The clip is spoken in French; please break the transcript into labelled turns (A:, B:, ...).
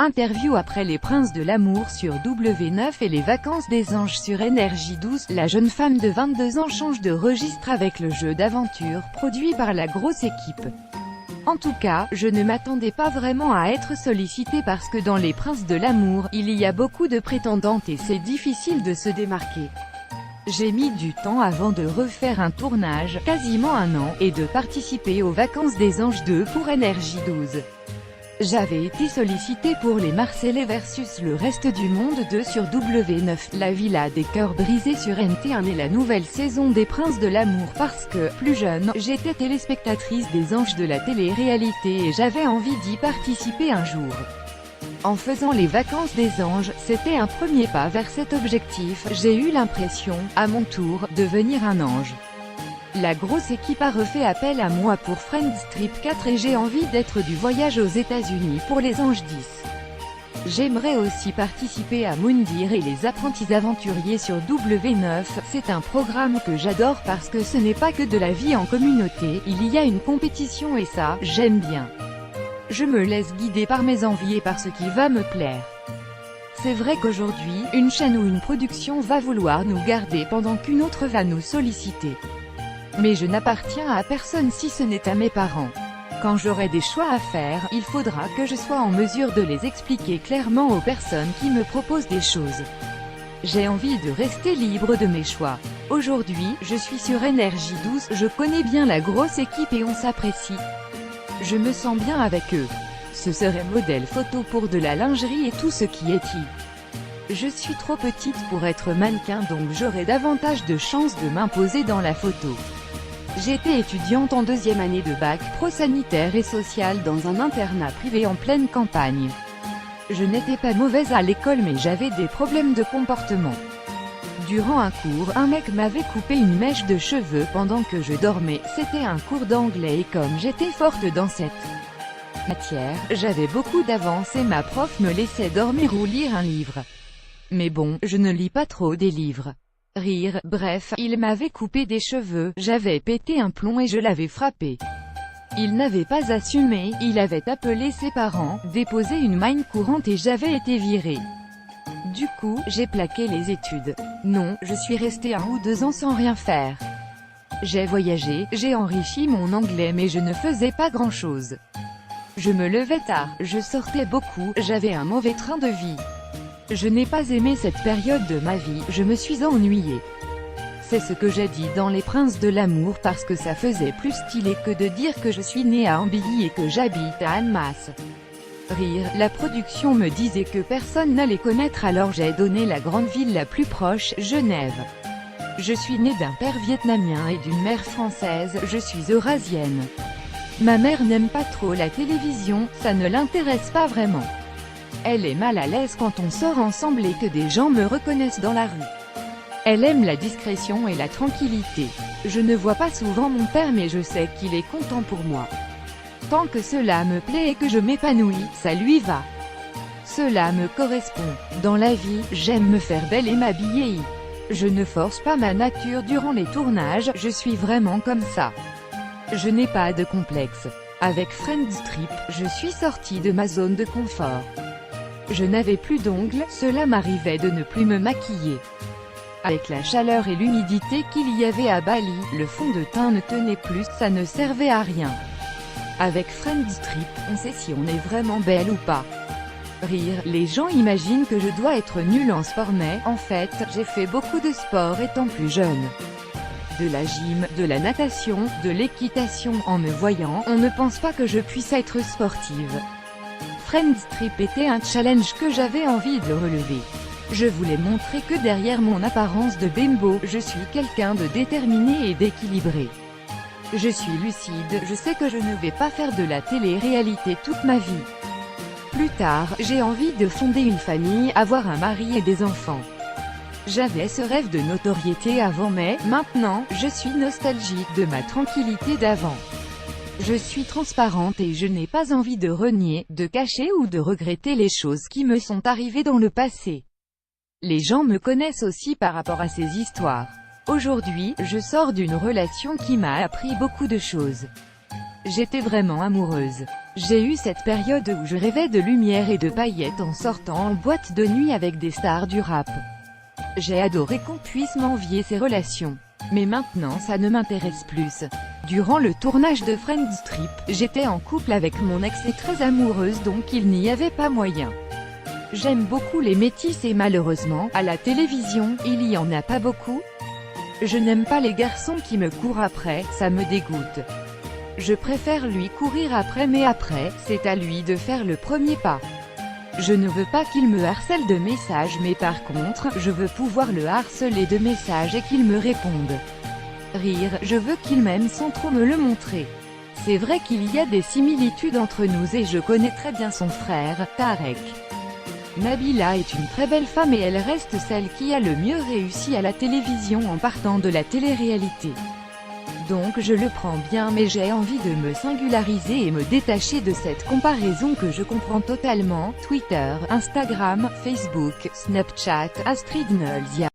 A: Interview après les Princes de l'amour sur W9 et les vacances des anges sur Énergie 12, la jeune femme de 22 ans change de registre avec le jeu d'aventure produit par la grosse équipe. En tout cas, je ne m'attendais pas vraiment à être sollicitée parce que dans les Princes de l'amour, il y a beaucoup de prétendantes et c'est difficile de se démarquer. J'ai mis du temps avant de refaire un tournage, quasiment un an, et de participer aux vacances des anges 2 pour Énergie 12. J'avais été sollicitée pour les Marseillais versus le reste du monde 2 sur W9, la Villa des cœurs brisés sur NT1 et la nouvelle saison des Princes de l'amour parce que, plus jeune, j'étais téléspectatrice des anges de la télé-réalité et j'avais envie d'y participer un jour. En faisant les vacances des anges, c'était un premier pas vers cet objectif, j'ai eu l'impression, à mon tour, de devenir un ange. La grosse équipe a refait appel à moi pour Friends Trip 4 et j'ai envie d'être du voyage aux États-Unis pour les Anges 10. J'aimerais aussi participer à Moundir et les apprentis aventuriers sur W9, c'est un programme que j'adore parce que ce n'est pas que de la vie en communauté, il y a une compétition et ça, j'aime bien. Je me laisse guider par mes envies et par ce qui va me plaire. C'est vrai qu'aujourd'hui, une chaîne ou une production va vouloir nous garder pendant qu'une autre va nous solliciter. Mais je n'appartiens à personne si ce n'est à mes parents. Quand j'aurai des choix à faire, il faudra que je sois en mesure de les expliquer clairement aux personnes qui me proposent des choses. J'ai envie de rester libre de mes choix. Aujourd'hui, je suis sur Énergie 12, je connais bien la grosse équipe et on s'apprécie. Je me sens bien avec eux. Ce serait modèle photo pour de la lingerie et tout ce qui est Je suis trop petite pour être mannequin donc j'aurai davantage de chances de m'imposer dans la photo. J'étais étudiante en deuxième année de bac pro sanitaire et social dans un internat privé en pleine campagne. Je n'étais pas mauvaise à l'école mais j'avais des problèmes de comportement. Durant un cours, un mec m'avait coupé une mèche de cheveux pendant que je dormais, c'était un cours d'anglais et comme j'étais forte dans cette matière, j'avais beaucoup d'avance et ma prof me laissait dormir ou lire un livre. Mais bon, je ne lis pas trop des livres. Rire, bref, il m'avait coupé des cheveux, j'avais pété un plomb et je l'avais frappé. Il n'avait pas assumé, il avait appelé ses parents, déposé une main courante et j'avais été virée. Du coup, j'ai plaqué les études. Non, je suis restée 1 ou 2 ans sans rien faire. J'ai voyagé, j'ai enrichi mon anglais mais je ne faisais pas grand-chose. Je me levais tard, je sortais beaucoup, j'avais un mauvais train de vie. Je n'ai pas aimé cette période de ma vie, je me suis ennuyée. C'est ce que j'ai dit dans Les Princes de l'amour parce que ça faisait plus stylé que de dire que je suis née à Ambilly et que j'habite à Annemasse. Rire, la production me disait que personne n'allait connaître alors j'ai donné la grande ville la plus proche, Genève. Je suis née d'un père vietnamien et d'une mère française, je suis eurasienne. Ma mère n'aime pas trop la télévision, ça ne l'intéresse pas vraiment. Elle est mal à l'aise quand on sort ensemble et que des gens me reconnaissent dans la rue. Elle aime la discrétion et la tranquillité. Je ne vois pas souvent mon père mais je sais qu'il est content pour moi. Tant que cela me plaît et que je m'épanouis, ça lui va. Cela me correspond. Dans la vie, j'aime me faire belle et m'habiller. Je ne force pas ma nature durant les tournages, je suis vraiment comme ça. Je n'ai pas de complexe. Avec Friends Trip, je suis sortie de ma zone de confort. Je n'avais plus d'ongles, cela m'arrivait de ne plus me maquiller. Avec la chaleur et l'humidité qu'il y avait à Bali, le fond de teint ne tenait plus, ça ne servait à rien. Avec Friends Trip, on sait si on est vraiment belle ou pas. Rire, les gens imaginent que je dois être nulle en sport mais, en fait, j'ai fait beaucoup de sport étant plus jeune. De la gym, de la natation, de l'équitation, en me voyant, on ne pense pas que je puisse être sportive. Friends Trip était un challenge que j'avais envie de relever. Je voulais montrer que derrière mon apparence de bimbo, je suis quelqu'un de déterminé et d'équilibré. Je suis lucide, je sais que je ne vais pas faire de la télé-réalité toute ma vie. Plus tard, j'ai envie de fonder une famille, avoir un mari et des enfants. J'avais ce rêve de notoriété avant mais, maintenant, je suis nostalgique de ma tranquillité d'avant. Je suis transparente et je n'ai pas envie de renier, de cacher ou de regretter les choses qui me sont arrivées dans le passé. Les gens me connaissent aussi par rapport à ces histoires. Aujourd'hui, je sors d'une relation qui m'a appris beaucoup de choses. J'étais vraiment amoureuse. J'ai eu cette période où je rêvais de lumière et de paillettes en sortant en boîte de nuit avec des stars du rap. J'ai adoré qu'on puisse m'envier ces relations. Mais maintenant ça ne m'intéresse plus. Durant le tournage de Friends Trip, j'étais en couple avec mon ex et très amoureuse donc il n'y avait pas moyen. J'aime beaucoup les métis et malheureusement, à la télévision, il y en a pas beaucoup. Je n'aime pas les garçons qui me courent après, ça me dégoûte. Je préfère lui courir après mais après, c'est à lui de faire le premier pas. Je ne veux pas qu'il me harcèle de messages mais par contre, je veux pouvoir le harceler de messages et qu'il me réponde. Rire, je veux qu'il m'aime sans trop me le montrer. C'est vrai qu'il y a des similitudes entre nous et je connais très bien son frère, Tarek. Nabila est une très belle femme et elle reste celle qui a le mieux réussi à la télévision en partant de la télé-réalité. Donc je le prends bien mais j'ai envie de me singulariser et me détacher de cette comparaison que je comprends totalement. Twitter, Instagram, Facebook, Snapchat, Astrid Nolzia.